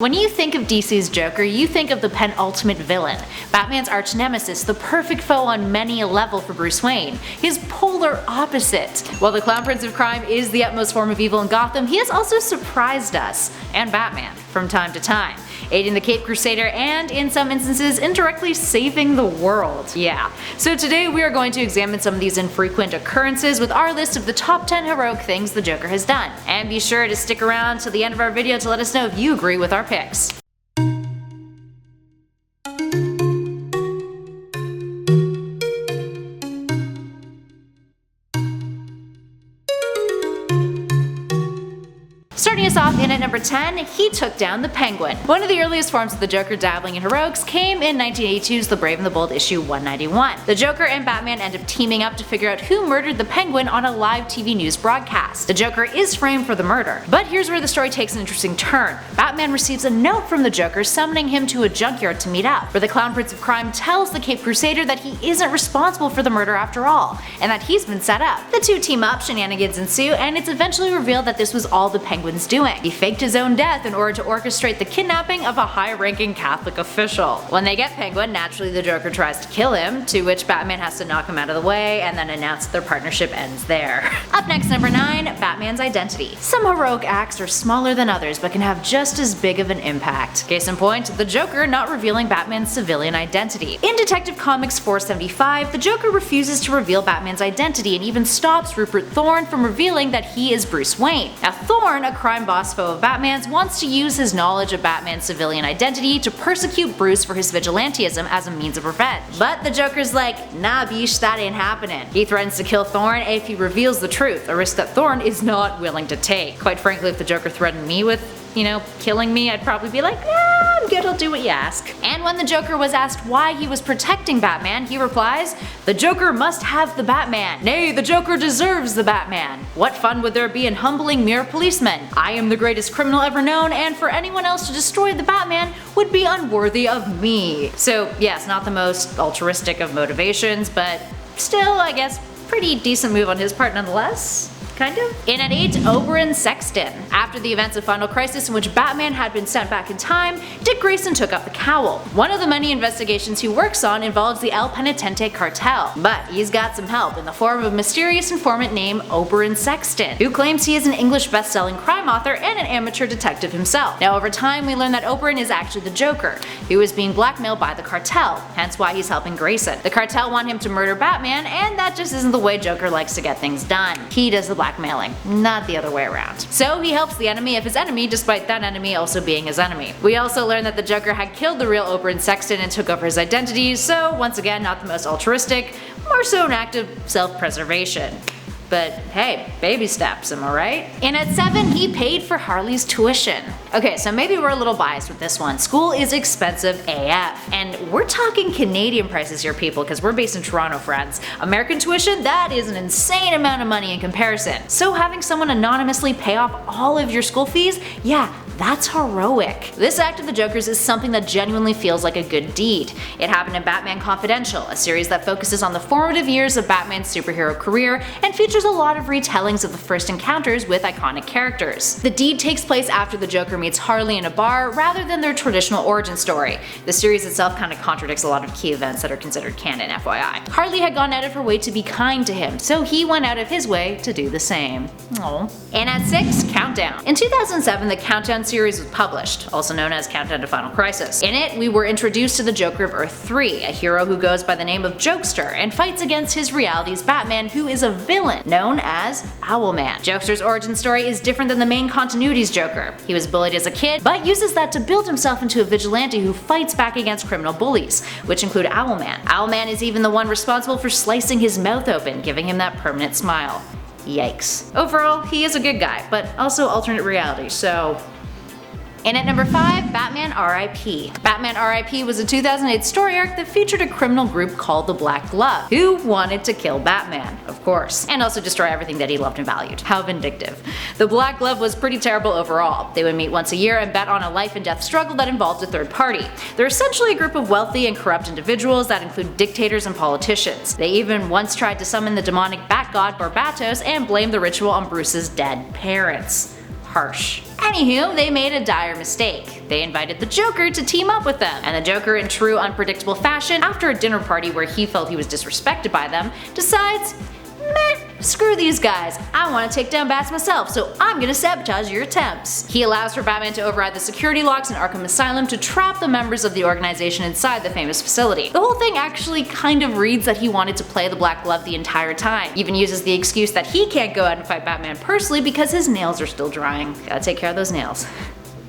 When you think of DC's Joker, you think of the penultimate villain, Batman's arch nemesis, the perfect foe on many a level for Bruce Wayne, his polar opposite. While the Clown Prince of Crime is the utmost form of evil in Gotham, he has also surprised us, and Batman, from time to time, aiding the Caped Crusader and, in some instances, indirectly saving the world. Yeah. So today we are going to examine some of these infrequent occurrences with our list of the top 10 heroic things the Joker has done. And be sure to stick around till the end of our video to let us know if you agree with our picks. Starting us off in at number 10, he took down the Penguin. One of the earliest forms of the Joker dabbling in heroics came in 1982's The Brave and the Bold issue 191. The Joker and Batman end up teaming up to figure out who murdered the Penguin on a live TV news broadcast. The Joker is framed for the murder, but here's where the story takes an interesting turn. Batman receives a note from the Joker summoning him to a junkyard to meet up, where the Clown Prince of Crime tells the Caped Crusader that he isn't responsible for the murder after all, and that he's been set up. The two team up, shenanigans ensue, and it's eventually revealed that this was all the Penguin's doing. He faked his own death in order to orchestrate the kidnapping of a high-ranking Catholic official. When they get Penguin, naturally the Joker tries to kill him, to which Batman has to knock him out of the way and then announce that their partnership ends there. Up next, number 9, Batman's identity. Some heroic acts are smaller than others but can have just as big of an impact. Case in point, the Joker not revealing Batman's civilian identity. In Detective Comics 475, the Joker refuses to reveal Batman's identity and even stops Rupert Thorne from revealing that he is Bruce Wayne. Now Thorne, a crime boss foe of Batman's, wants to use his knowledge of Batman's civilian identity to persecute Bruce for his vigilantism as a means of revenge. But the Joker's like, nah biche, that ain't happening. He threatens to kill Thorne if he reveals the truth, a risk that Thorne is not willing to take. Quite frankly, if the Joker threatened me with, killing me, I'd probably be like, I'm good, I'll do what you ask. And when the Joker was asked why he was protecting Batman, he replies, the Joker must have the Batman. Nay, the Joker deserves the Batman. What fun would there be in humbling mere policemen? I am the greatest criminal ever known, and for anyone else to destroy the Batman would be unworthy of me. So yes, not the most altruistic of motivations, but still, I guess, pretty decent move on his part nonetheless. Kind of. In at 8, Oberon Sexton. After the events of Final Crisis, in which Batman had been sent back in time, Dick Grayson took up the cowl. One of the many investigations he works on involves the El Penitente cartel, but he's got some help in the form of a mysterious informant named Oberon Sexton, who claims he is an English best-selling crime author and an amateur detective himself. Now over time we learn that Oberon is actually the Joker, who is being blackmailed by the cartel, hence why he's helping Grayson. The cartel want him to murder Batman, and that just isn't the way Joker likes to get things done. He does the blackmailing, not the other way around. So he helps the enemy of his enemy despite that enemy also being his enemy. We also learn that the Joker had killed the real Oberon Sexton and took over his identity, so once again not the most altruistic, more so an act of self-preservation. But hey, baby steps, am I right? And at 7, he paid for Harley's tuition. Okay, so maybe we're a little biased with this one. School is expensive AF. And we're talking Canadian prices here, people, because we're based in Toronto, friends. American tuition, that is an insane amount of money in comparison. So having someone anonymously pay off all of your school fees, yeah, that's heroic. This act of the Joker's is something that genuinely feels like a good deed. It happened in Batman Confidential, a series that focuses on the formative years of Batman's superhero career and features a lot of retellings of the first encounters with iconic characters. The deed takes place after the Joker meets Harley in a bar rather than their traditional origin story. The series itself kind of contradicts a lot of key events that are considered canon, FYI. Harley had gone out of her way to be kind to him, so he went out of his way to do the same. Aww. And at 6, Countdown. In 2007, the Countdown series was published, also known as Countdown to Final Crisis. In it, we were introduced to the Joker of Earth 3, a hero who goes by the name of Jokester and fights against his reality's Batman, who is a villain known as Owlman. Jokester's origin story is different than the main continuity's Joker. He was bullied as a kid, but uses that to build himself into a vigilante who fights back against criminal bullies, which include Owlman. Owlman is even the one responsible for slicing his mouth open, giving him that permanent smile. Yikes. Overall, he is a good guy, but also alternate reality, so... And at number 5, Batman R.I.P. Batman R.I.P. was a 2008 story arc that featured a criminal group called the Black Glove, who wanted to kill Batman, of course, and also destroy everything that he loved and valued. How vindictive. The Black Glove was pretty terrible overall. They would meet once a year and bet on a life and death struggle that involved a third party. They're essentially a group of wealthy and corrupt individuals that include dictators and politicians. They even once tried to summon the demonic bat god Barbatos and blame the ritual on Bruce's dead parents. Harsh. Anywho, they made a dire mistake. They invited the Joker to team up with them, and the Joker, in true unpredictable fashion, after a dinner party where he felt he was disrespected by them, decides, meh, screw these guys, I want to take down bats myself, so I'm gonna sabotage your attempts. He allows for Batman to override the security locks in Arkham Asylum to trap the members of the organization inside the famous facility. The whole thing actually kind of reads that he wanted to play the Black Glove the entire time. He even uses the excuse that he can't go out and fight Batman personally because his nails are still drying. Gotta take care of those nails.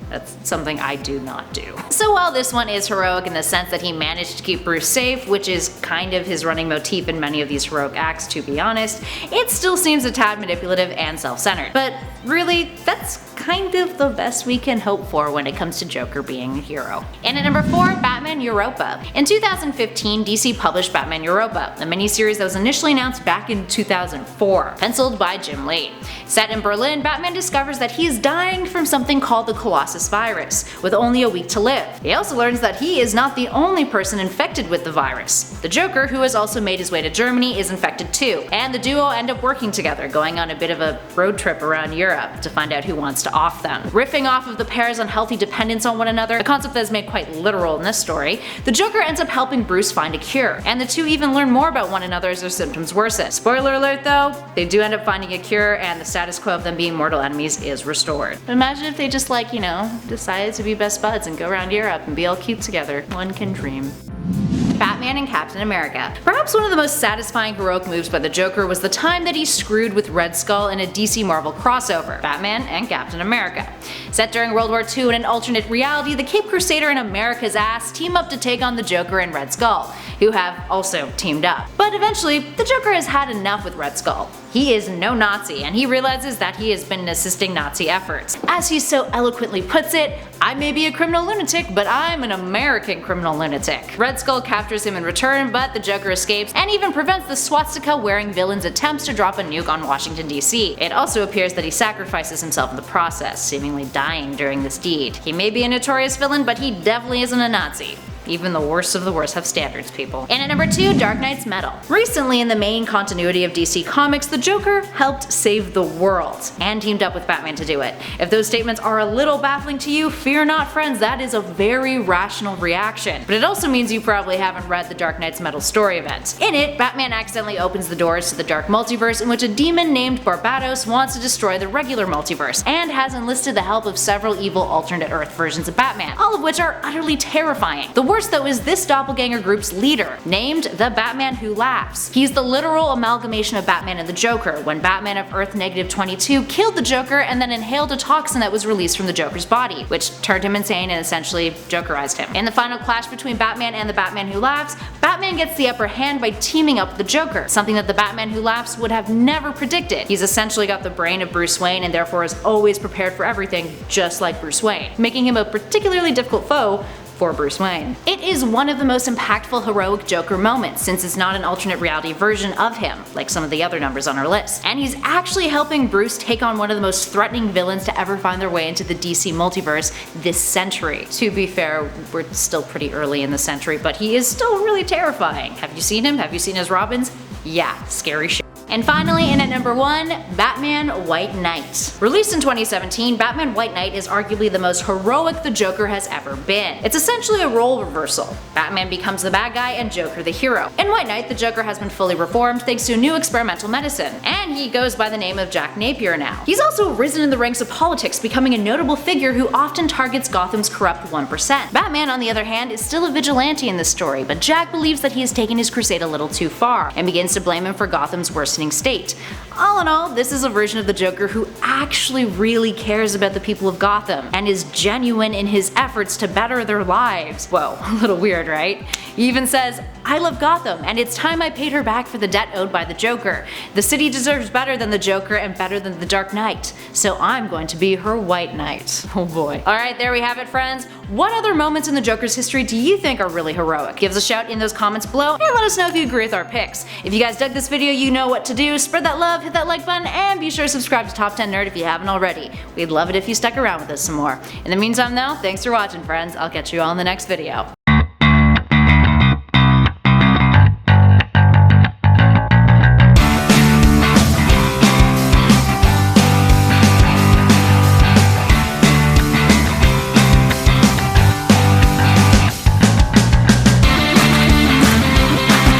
That's something I do not do. So while this one is heroic in the sense that he managed to keep Bruce safe, which is kind of his running motif in many of these heroic acts to be honest, it still seems a tad manipulative and self-centered. But really, that's kind of the best we can hope for when it comes to Joker being a hero. And at number 4, Batman Europa. In 2015, DC published Batman Europa, a miniseries that was initially announced back in 2004, penciled by Jim Lee. Set in Berlin, Batman discovers that he is dying from something called the Colossus virus, with only a week to live. He also learns that he is not the only person infected with the virus. The Joker, who has also made his way to Germany, is infected too, and the duo end up working together, going on a bit of a road trip around Europe to find out who wants to off them. Riffing off of the pair's unhealthy dependence on one another, a concept that is made quite literal in this story, the Joker ends up helping Bruce find a cure, and the two even learn more about one another as their symptoms worsen. Spoiler alert though, they do end up finding a cure and the status quo of them being mortal enemies is restored. But imagine if they just decided to be best buds and go around Europe and be all cute together. One can dream. Batman and Captain America. Perhaps one of the most satisfying heroic moves by the Joker was the time that he screwed with Red Skull in a DC Marvel crossover, Batman and Captain America. Set during World War II in an alternate reality, the Cape Crusader and America's Ass team up to take on the Joker and Red Skull, who have also teamed up. But eventually, the Joker has had enough with Red Skull. He is no Nazi, and he realizes that he has been assisting Nazi efforts. As he so eloquently puts it, I may be a criminal lunatic, but I'm an American criminal lunatic. Red Skull captures him in return, but the Joker escapes and even prevents the swastika-wearing villain's attempts to drop a nuke on Washington, D.C. It also appears that he sacrifices himself in the process, seemingly dying during this deed. He may be a notorious villain, but he definitely isn't a Nazi. Even the worst of the worst have standards, people. And at number 2, Dark Knight's Metal. Recently in the main continuity of DC Comics, the Joker helped save the world, and teamed up with Batman to do it. If those statements are a little baffling to you, fear not friends, that is a very rational reaction. But it also means you probably haven't read the Dark Knight's Metal story event. In it, Batman accidentally opens the doors to the dark multiverse in which a demon named Barbados wants to destroy the regular multiverse, and has enlisted the help of several evil alternate Earth versions of Batman, all of which are utterly terrifying. The worst though is this doppelganger group's leader, named the Batman Who Laughs. He's the literal amalgamation of Batman and the Joker, when Batman of Earth -22 killed the Joker and then inhaled a toxin that was released from the Joker's body, which turned him insane and essentially Jokerized him. In the final clash between Batman and the Batman Who Laughs, Batman gets the upper hand by teaming up with the Joker, something that the Batman Who Laughs would have never predicted. He's essentially got the brain of Bruce Wayne and therefore is always prepared for everything, just like Bruce Wayne, making him a particularly difficult foe for Bruce Wayne. It is one of the most impactful heroic Joker moments, since it's not an alternate reality version of him, like some of the other numbers on our list. And he's actually helping Bruce take on one of the most threatening villains to ever find their way into the DC multiverse this century. To be fair, we're still pretty early in the century, but he is still really terrifying. Have you seen him? Have you seen his Robins? Yeah, scary shit. And finally, in at number 1, Batman White Knight. Released in 2017, Batman White Knight is arguably the most heroic the Joker has ever been. It's essentially a role reversal. Batman becomes the bad guy and Joker the hero. In White Knight, the Joker has been fully reformed thanks to new experimental medicine, and he goes by the name of Jack Napier now. He's also risen in the ranks of politics, becoming a notable figure who often targets Gotham's corrupt 1%. Batman, on the other hand, is still a vigilante in this story, but Jack believes that he has taken his crusade a little too far, and begins to blame him for Gotham's worsening state. All in all, this is a version of the Joker who actually really cares about the people of Gotham, and is genuine in his efforts to better their lives. Whoa, a little weird, right? He even says, I love Gotham, and it's time I paid her back for the debt owed by the Joker. The city deserves better than the Joker and better than the Dark Knight, so I'm going to be her White Knight. Oh boy. Alright, there we have it, friends. What other moments in the Joker's history do you think are really heroic? Give us a shout in those comments below, and let us know if you agree with our picks. If you guys dug this video, you know what to do. Spread that love, hit that like button, and be sure to subscribe to Top 10 Nerd if you haven't already. We'd love it if you stuck around with us some more. In the meantime though, thanks for watching, friends. I'll catch you all in the next video.